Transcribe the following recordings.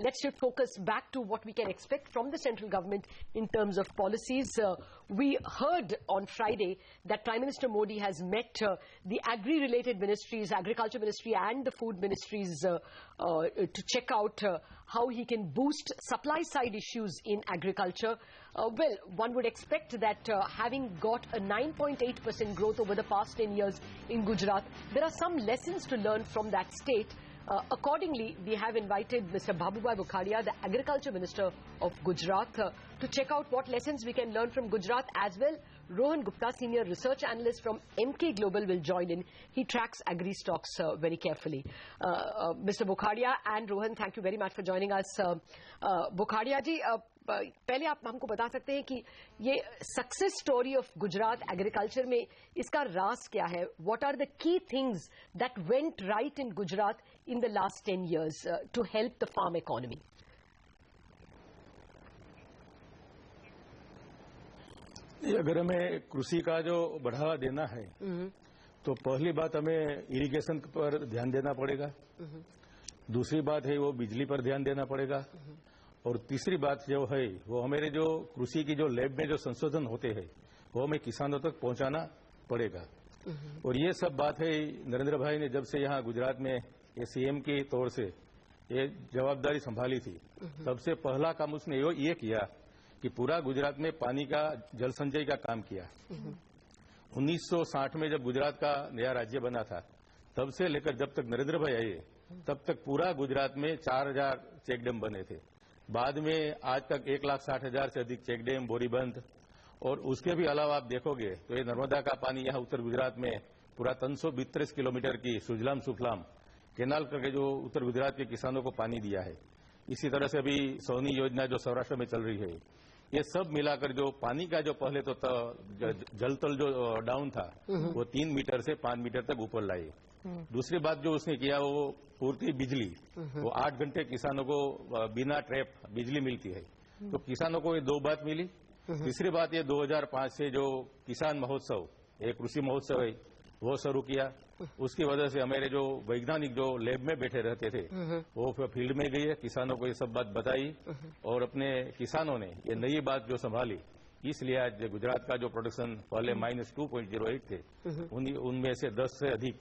let's shift focus back to what we can expect from the central government in terms of policies. We heard on Friday that Prime Minister Modi has met the agri-related ministries, Agriculture Ministry and the Food Ministries to check out how he can boost supply-side issues in agriculture. Well, one would expect that having got a 9.8% growth over the past 10 years in Gujarat, there are some lessons to learn from that state. Accordingly, we have invited Mr. Babubhai Bokhiriya, the Agriculture Minister of Gujarat, to check out what lessons we can learn from Gujarat as well. Rohan Gupta, Senior Research Analyst from Emkay Global, will join in. He tracks agri stocks very carefully. Mr. Bokhiriya and Rohan, thank you very much for joining us. Bokhiriya ji, पहले आप हमको बता सकते हैं कि ये success story of Gujarat agriculture में इसका राज क्या है? What are the key things that went right in Gujarat in the last 10 years to help the farm economy? अगर हमें कृषि का जो बढ़ावा देना है तो पहली बात हमें इरिगेशन पर ध्यान देना पड़ेगा, दूसरी बात है वो बिजली पर ध्यान देना पड़ेगा, और तीसरी बात जो है वो हमारे जो कृषि की जो लैब में जो संशोधन होते हैं वो हमें किसानों तक पहुंचाना पड़ेगा। और ये सब बात है नरेंद्र भाई ने जब से यहाँ गुजरात में ये सीएम के तौर से ये जवाबदारी संभाली थी तब से पहला काम उसने ये किया कि पूरा गुजरात में पानी का जल संचय का काम किया। 1960 में जब गुजरात का नया राज्य बना था तब से लेकर जब तक नरेंद्र भाई आए तब तक पूरा गुजरात में 4000 चेक डैम बने थे। बाद में आज तक 1,60,000 से अधिक चेक डैम, बोरीबंद, और उसके भी अलावा आप देखोगे तो ये नर्मदा का पानी यहाँ उत्तर गुजरात में पूरा 332 किलोमीटर की सुजलाम सुफलाम केनाल करके जो उत्तर गुजरात के किसानों को पानी दिया है। इसी तरह से अभी सोनी योजना जो सौराष्ट्र में चल रही है, ये सब मिलाकर जो पानी का जो पहले तो जलतल जो डाउन था वो 3 मीटर से 5 मीटर तक ऊपर लाए। दूसरी बात जो उसने किया वो पूर्ति बिजली, वो 8 घंटे किसानों को बिना ट्रैप बिजली मिलती है। तो किसानों को ये 2 बात मिली। तीसरी बात ये 2005 से जो किसान महोत्सव, एक कृषि महोत्सव है, वो शुरू किया। उसकी वजह से हमारे जो वैज्ञानिक जो लैब में बैठे रहते थे वो फील्ड में गए, किसानों को ये सब बात बताई और अपने किसानों ने ये नई बात जो संभाली, इसलिए आज गुजरात का जो प्रोडक्शन पहले -2.08 थे उनमें से 10 से अधिक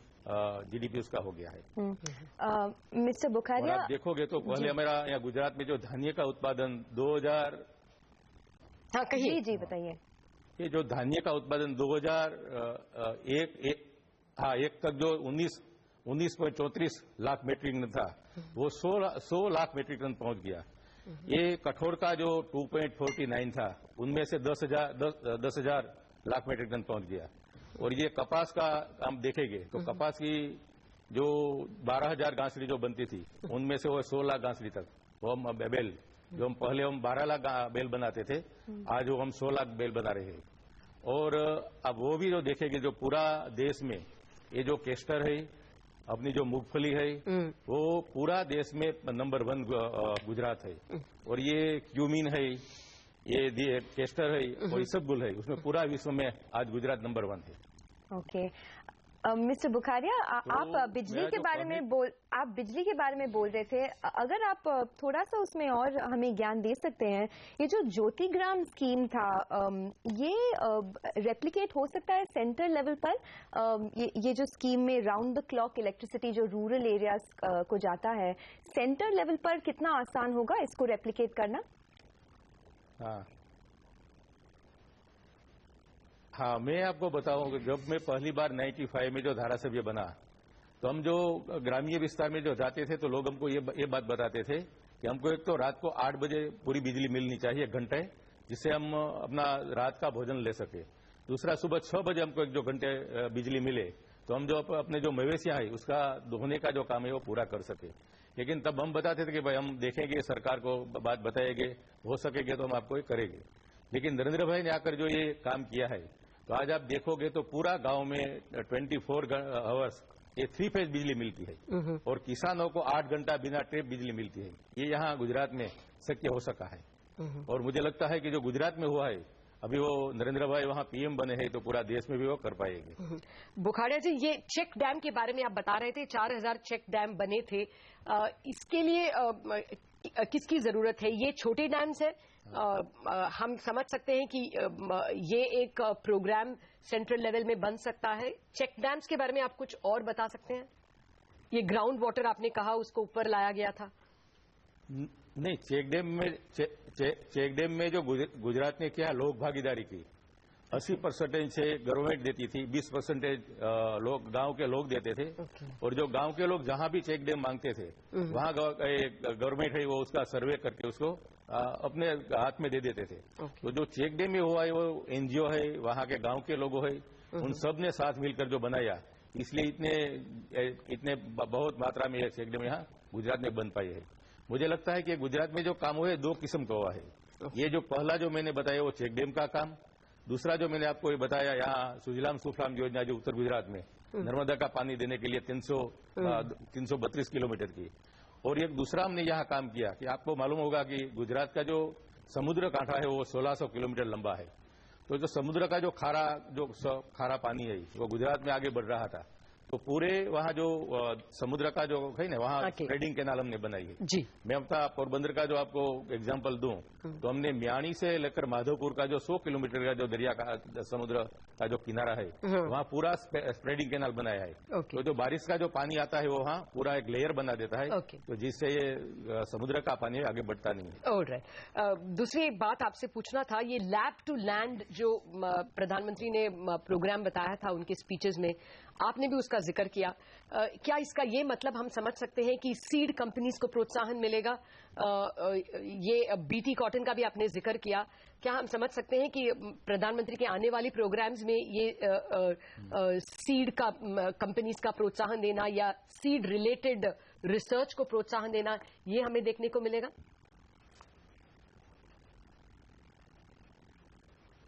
जीडीपी उसका हो गया है। मिस्टर बोखारिया, आप देखोगे तो पहले हमारा यहाँ गुजरात में जो धान्य का उत्पादन 2000, हाँ कहिए जी बताइए, ये जो धान्य का उत्पादन 2001 तक जो 19.34 लाख मेट्रिक टन था वो 100 लाख मेट्रिक टन पहुंच गया। ये कठोर का जो 2.49 था उनमें से 10,000 लाख मेट्रिक टन पहुंच गया। और ये कपास का हम देखेंगे तो कपास की जो 12,000 गांसड़ी जो बनती थी उनमें से वो 16 लाख गांसड़ी तक वो हम बेल, जो हम पहले हम 12 लाख बेल बनाते थे, आज वो हम 16 लाख बेल बना रहे हैं। और अब वो भी जो देखेंगे जो पूरा देश में ये जो केस्टर है, अपनी जो मूंगफली है, वो पूरा देश में नंबर 1 गुजरात है। और ये क्यूमीन है, ये केस्टर है और इसबगुल है, उसमें पूरा विश्व में आज गुजरात नंबर 1 है। ओके, मिस्टर बोखारिया, आप बिजली के बारे में बोल रहे थे। अगर आप थोड़ा सा उसमें और हमें ज्ञान दे सकते हैं, ये जो ज्योतिग्राम स्कीम था ये रेप्लिकेट हो सकता है सेंटर लेवल पर? ये जो स्कीम में राउंड द क्लॉक इलेक्ट्रिसिटी जो रूरल एरियाज को जाता है, सेंटर लेवल पर कितना आसान होगा इसको रेप्लिकेट करना? हाँ, मैं आपको बताऊं कि जब मैं पहली बार 95 में जो धारासभ्य बना तो हम जो ग्रामीण विस्तार में जो जाते थे तो लोग हमको ये बात बताते थे कि हमको एक तो रात को 8 बजे पूरी बिजली मिलनी चाहिए, 1 घंटे, जिससे हम अपना रात का भोजन ले सके। दूसरा, सुबह 6 बजे हमको 1-2 घंटे बिजली मिले तो हम जो अपने जो मवेशियां है उसका धोने का जो काम है वो पूरा कर सके। लेकिन तब हम बताते थे कि भाई हम देखेंगे, सरकार को बात बताएंगे, हो सकेगा तो हम आपको ये करेंगे। लेकिन नरेंद्र भाई ने आकर जो ये काम किया है तो आज आप देखोगे तो पूरा गांव में 24 आवर्स ये 3 फेज बिजली मिलती है और किसानों को 8 घंटा बिना ट्रिप बिजली मिलती है। ये यहाँ गुजरात में शक्य हो सका है और मुझे लगता है कि जो गुजरात में हुआ है, अभी वो नरेंद्र भाई वहाँ पीएम बने हैं तो पूरा देश में भी वो कर पाएंगे। बोखारिया जी, ये चेक डैम के बारे में आप बता रहे थे, 4000 चेक डैम बने थे। इसके लिए किसकी जरूरत है? ये छोटे डैम्स है, हम समझ सकते हैं कि ये एक प्रोग्राम सेंट्रल लेवल में बन सकता है। चेक डैम्स के बारे में आप कुछ और बता सकते हैं? ये ग्राउंड वाटर आपने कहा उसको ऊपर लाया गया था। नहीं, चेक डैम में जो गुजरात ने किया लोक भागीदारी की, 80% से गवर्नमेंट देती थी, 20% लोग गांव के लोग देते थे। और जो गांव के लोग जहां भी चेक डैम मांगते थे वहां गवर्नमेंट है वो उसका सर्वे करके उसको अपने हाथ में दे देते थे। तो जो चेक डैम में हुआ है वो एनजीओ है, वहां के गांव के लोगों है, उन सब ने साथ मिलकर जो बनाया, इसलिए इतने बहुत मात्रा में ये चेक डैम यहाँ गुजरात में बन पाई है। मुझे लगता है कि गुजरात में जो काम हुआ है 2 किस्म का हुआ है। ये जो पहला जो मैंने बताया वो चेक डैम का काम, दूसरा जो मैंने आपको ये बताया यहाँ सुजलाम सुफलाम योजना जो उत्तर गुजरात में नर्मदा का पानी देने के लिए 332 किलोमीटर की। और एक दूसरा हमने यहाँ काम किया कि आपको मालूम होगा कि गुजरात का जो समुद्र कांठा है वो 1600 किलोमीटर लंबा है। तो जो समुद्र का जो खारा पानी है वो गुजरात में आगे बढ़ रहा था, तो पूरे वहाँ जो समुद्र का जो है ना वहाँ स्प्रेडिंग कैनाल हमने बनाई है जी। मैं अपना पोरबंदर का जो आपको एग्जांपल दूं तो हमने म्याणी से लेकर माधोपुर का जो 100 किलोमीटर का जो दरिया का समुद्र का जो किनारा है वहाँ पूरा स्प्रेडिंग कैनाल बनाया है। तो जो बारिश का जो पानी आता है वो वहाँ पूरा एक लेयर बना देता है, तो जिससे ये समुद्र का पानी आगे बढ़ता नहीं है। ऑलराइट, दूसरी बात आपसे पूछना था, ये लैब टू लैंड जो प्रधानमंत्री ने प्रोग्राम बताया था उनके स्पीचेस में, आपने भी उसका जिक्र किया। क्या इसका ये मतलब हम समझ सकते हैं कि सीड कंपनीज को प्रोत्साहन मिलेगा? ये बीटी कॉटन का भी आपने जिक्र किया। क्या हम समझ सकते हैं कि प्रधानमंत्री के आने वाली प्रोग्राम्स में ये सीड का कंपनीज का प्रोत्साहन देना या सीड रिलेटेड रिसर्च को प्रोत्साहन देना, ये हमें देखने को मिलेगा?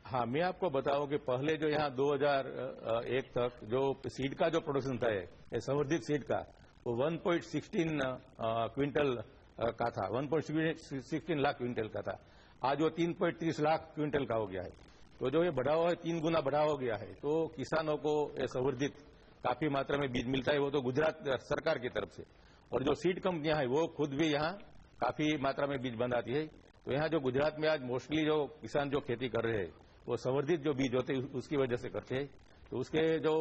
हाँ, मैं आपको बताऊं कि पहले जो यहाँ 2001 तक जो सीड का जो प्रोडक्शन था संवर्धित सीड का वो 1.16 क्विंटल का था, 1.16 लाख क्विंटल का था। आज वो 3.30 लाख क्विंटल का हो गया है। तो जो ये बढ़ावा है 3 गुना बढ़ावा हो गया है। तो किसानों को ये संवर्धित काफी मात्रा में बीज मिलता है, वो तो गुजरात सरकार की तरफ से। और जो सीड कंपनियां हैं वो खुद भी यहाँ काफी मात्रा में बीज बनाती है। तो यहाँ जो गुजरात में आज मोस्टली जो किसान जो खेती कर रहे हैं वो संवर्धित जो बीज होते हैं उसकी वजह से करते हैं। तो उसके जो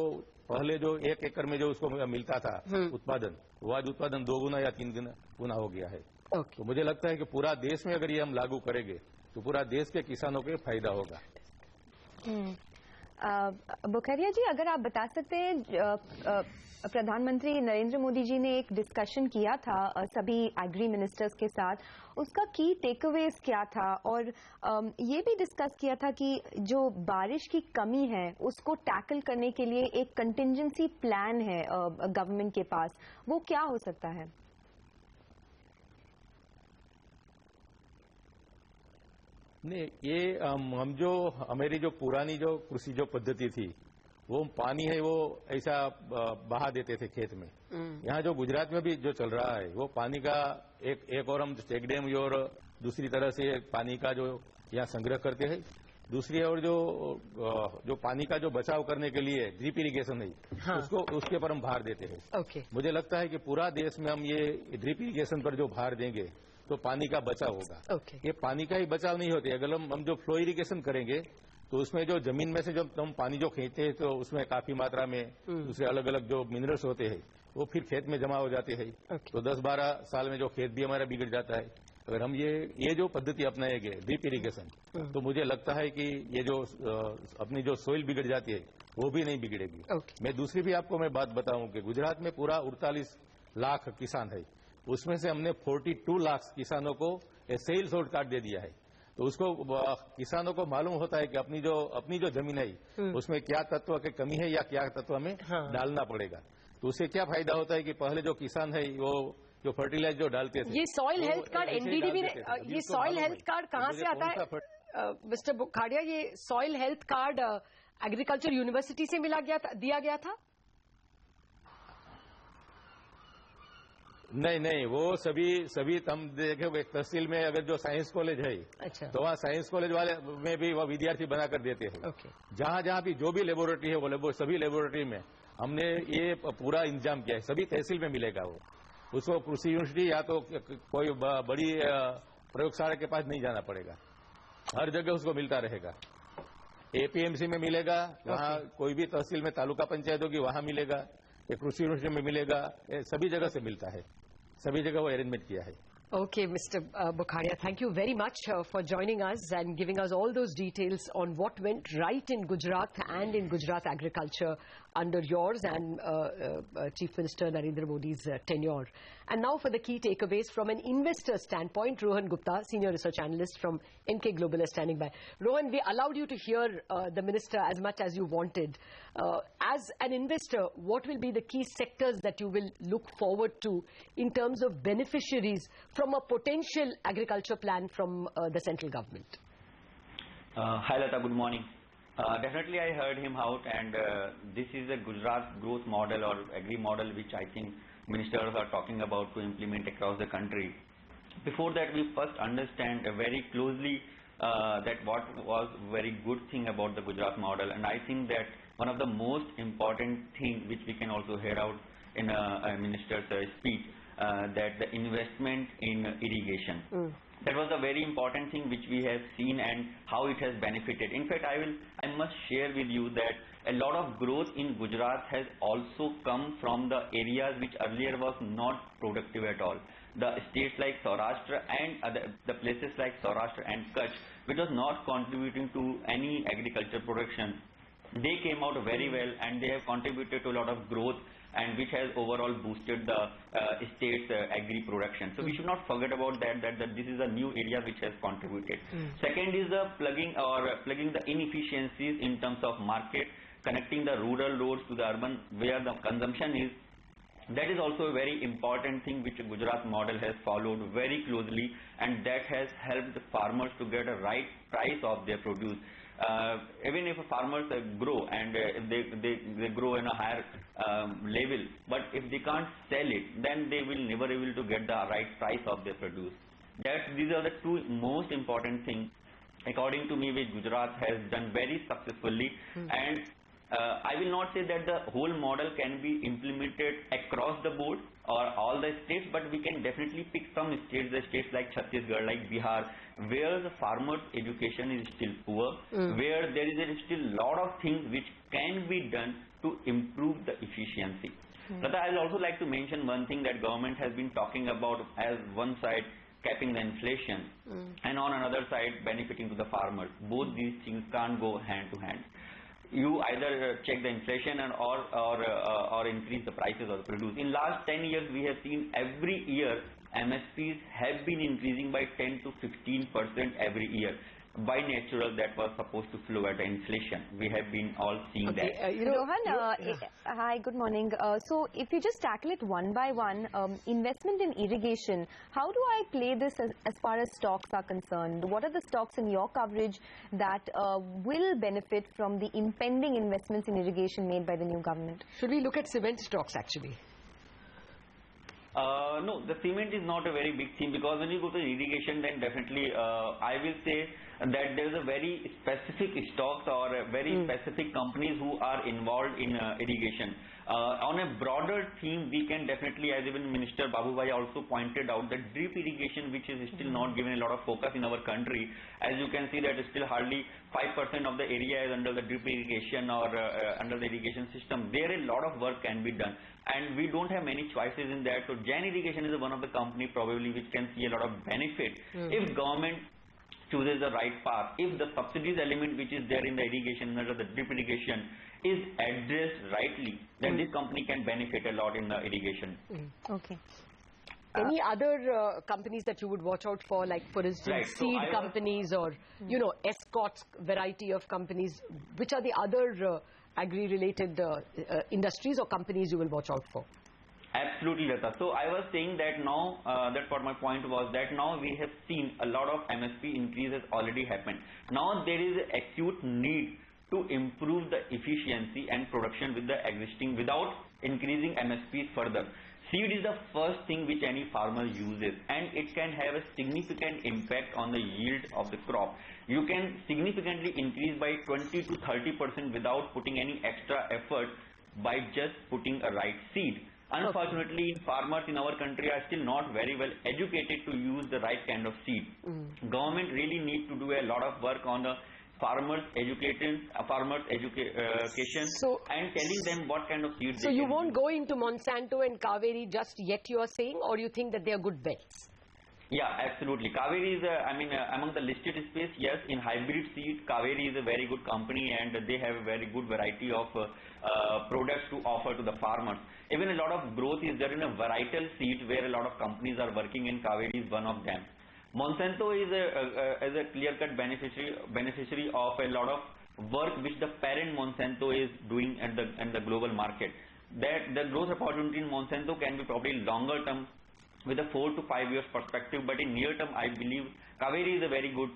पहले जो 1 एकड़ में जो उसको मिलता था उत्पादन, वो आज उत्पादन 2 गुना या 3 गुना हो गया है। तो मुझे लगता है कि पूरा देश में अगर ये हम लागू करेंगे तो पूरा देश के किसानों को फायदा होगा। बोखरिया जी, अगर आप बता सकते हैं, प्रधानमंत्री नरेंद्र मोदी जी ने एक डिस्कशन किया था सभी एग्री मिनिस्टर्स के साथ, उसका की टेकअवेज क्या था? और ये भी डिस्कस किया था कि जो बारिश की कमी है उसको टैकल करने के लिए एक कंटिजेंसी प्लान है गवर्नमेंट के पास, वो क्या हो सकता है? नहीं, ये हम जो हमारी जो पुरानी जो कृषि जो पद्धति थी वो पानी है वो ऐसा बहा देते थे खेत में। यहाँ जो गुजरात में भी जो चल रहा है वो पानी का एक और हम चेक डैम और दूसरी तरह से पानी का जो यहाँ संग्रह करते हैं, दूसरी और जो पानी का जो बचाव करने के लिए ड्रिप इरिगेशन है उसके पर हम भार देते हैं। मुझे लगता है कि पूरा देश में हम ये ड्रिप इरिगेशन पर जो भार देंगे तो पानी का बचाव होगा। ये पानी का ही बचाव नहीं होते, अगर हम जो फ्लो इरिगेशन करेंगे तो उसमें जो जमीन में से जब हम पानी जो खींचते हैं तो उसमें काफी मात्रा में दूसरे अलग अलग जो मिनरल्स होते हैं वो फिर खेत में जमा हो जाते हैं। तो 10-12 साल में जो खेत भी हमारा बिगड़ जाता है। अगर हम ये जो पद्धति अपनाएंगे ड्रिप इरिगेशन, तो मुझे लगता है कि ये जो अपनी जो सोइल बिगड़ जाती है वो भी नहीं बिगड़ेगी। मैं दूसरी भी आपको मैं बात बताऊं कि गुजरात में पूरा 48 लाख किसान है, उसमें से हमने 42 लाख किसानों को सेल्स होल्ड कार्ड दे दिया है। तो उसको किसानों को मालूम होता है कि अपनी जो जमीन है उसमें क्या तत्व की कमी है या क्या तत्व हमें डालना पड़ेगा। तो उससे क्या फायदा होता है कि पहले जो किसान है वो जो फर्टिलाइजर जो डालते थे, ये सॉइल हेल्थ कार्ड एनडीडीबी ने, ये सॉइल हेल्थ कार्ड कहाँ से आता है मिस्टर बोखारिया? ये soil health card agriculture university से दिया गया था? नहीं, वो सभी हम देखे तहसील में अगर जो साइंस कॉलेज है तो वहाँ साइंस कॉलेज वाले में भी वो विद्यार्थी बनाकर देते हैं। जहाँ भी जो भी लेबोरेटरी है वो सभी लेबोरेटरी में हमने ये पूरा इंतजाम किया है, सभी तहसील में मिलेगा वो। उसको कृषि यूनिवर्सिटी या तो कोई बड़ी प्रयोगशाला के पास नहीं जाना पड़ेगा, हर जगह उसको मिलता रहेगा। एपीएमसी में मिलेगा, वहाँ कोई भी तहसील में तालुका पंचायत होगी वहाँ मिलेगा, ये कृषि यूनिवर्सिटी में मिलेगा, सभी जगह से मिलता है, सभी जगह वो अरेंजमेंट किया है। Okay, Mr. Bokhiriya, thank you very much for joining us and giving us all those details on what went right in Gujarat and in Gujarat agriculture under yours and Chief Minister Narendra Modi's tenure. And now for the key takeaways from an investor standpoint, Rohan Gupta, Senior Research Analyst from Emkay Global is standing by. Rohan, we allowed you to hear the Minister as much as you wanted. As an investor, what will be the key sectors that you will look forward to in terms of beneficiaries from a potential agriculture plan from the central government? Hi Lata, good morning. Definitely I heard him out, and this is a Gujarat growth model or agri model which I think ministers are talking about to implement across the country. Before that, we first understand very closely that what was very good thing about the Gujarat model, and I think that one of the most important thing which we can also hear out in a minister's speech, that the investment in irrigation. That was a very important thing which we have seen and how it has benefited. In fact, I must share with you that a lot of growth in Gujarat has also come from the areas which earlier was not productive at all. The states like Saurashtra and the places like Saurashtra and Kutch, which was not contributing to any agriculture production, they came out very well and they have contributed to a lot of growth, and which has overall boosted the state's agri production. So we should not forget about that this is a new area which has contributed. Second is the plugging the inefficiencies in terms of market, connecting the rural roads to the urban where the consumption is. That is also a very important thing which Gujarat model has followed very closely, and that has helped the farmers to get a right price of their produce. Even if farmers grow and they grow in a higher level, but if they can't sell it, then they will never able to get the right price of their produce. These are the two most important things, according to me, which Gujarat has done very successfully. And I will not say that the whole model can be implemented across the board or all the states, but we can definitely pick some states, the states like Chhattisgarh, like Bihar, where the farmers' education is still poor, where there is still a lot of things which can be done to improve the efficiency. But I will also like to mention one thing that government has been talking about, as one side capping the inflation and on another side benefiting to the farmers. Both these things can't go hand to hand. You either check the inflation and or increase the prices of the produce. In last 10 years, we have seen every year MSPs have been increasing by 10 to 15% every year. By natural, that was supposed to flow at the inflation. We have been all seeing that. Rohan, hi, good morning. So if you just tackle it one by one, investment in irrigation, how do I play this as far as stocks are concerned? What are the stocks in your coverage that will benefit from the impending investments in irrigation made by the new government? Should we look at cement stocks actually? No, the cement is not a very big thing, because when you go to irrigation, then definitely I will say that there is a very specific stocks or very specific companies who are involved in irrigation. On a broader theme, we can definitely, as even Minister Babubhai also pointed out, that drip irrigation, which is still not given a lot of focus in our country. As you can see, that still hardly 5% of the area is under the drip irrigation or under the irrigation system. There a lot of work can be done, and we don't have many choices in that. So Jan Irrigation is one of the company probably which can see a lot of benefit if government chooses the right path. If the subsidies element which is there in the irrigation under the drip irrigation is addressed rightly, then this company can benefit a lot in the irrigation. Okay. Any other companies that you would watch out for, like for instance seed companies or escorts variety of companies? Which are the other agri-related industries or companies you will watch out for? Absolutely, Lata. So I was saying that now, that's what my point was, that now we have seen a lot of MSP increase has already happened. Now there is an acute need to improve the efficiency and production with the existing without increasing MSPs further. Seed is the first thing which any farmer uses, and it can have a significant impact on the yield of the crop. You can significantly increase by 20 to 30% without putting any extra effort by just putting a right seed. Unfortunately, farmers in our country are still not very well educated to use the right kind of seed. Government really need to do a lot of work on the farmers education and telling them what kind of seeds. So you won't go into Monsanto and Kaveri just yet, you are saying, or you think that they are good bets? Yeah, absolutely. Kaveri is, among the listed space, yes, in hybrid seed, Kaveri is a very good company and they have a very good variety of products to offer to the farmers. Even a lot of growth is there in a varietal seed where a lot of companies are working, and Kaveri is one of them. Monsanto is a clear-cut beneficiary of a lot of work which the parent Monsanto is doing at the global market. That the growth opportunity in Monsanto can be probably longer term with a 4 to 5 years perspective, but in near term I believe Kaveri is a very good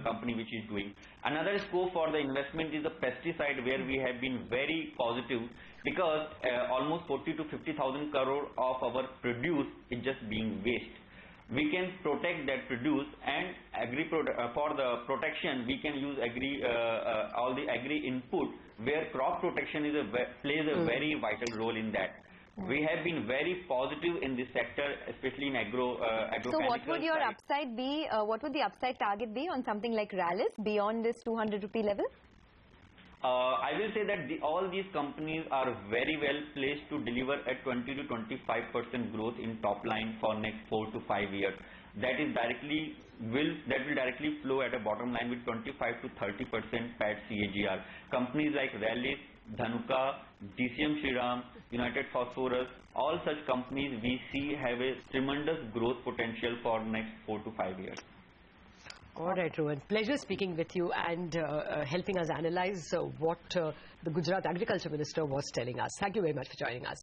company which is doing. Another scope for the investment is the pesticide, where we have been very positive because almost 40 to 50,000 crore of our produce is just being waste. We can protect that produce, and for the protection we can use all the agri input, where crop protection plays a very vital role in that. We have been very positive in this sector, especially in agrochemicals. So what would your upside be? What would the upside target be on something like Rallis beyond this 200 rupee level? I will say that all these companies are very well placed to deliver a 20 to 25% growth in top line for next 4 to 5 years. That will directly flow at a bottom line with 25 to 30% PAT CAGR. Companies like Rallis, Dhanuka, DCM Shriram, United Phosphorus, all such companies we see have a tremendous growth potential for next 4 to 5 years. All right, Rohan. Pleasure speaking with you and helping us analyze what the Gujarat Agriculture Minister was telling us. Thank you very much for joining us.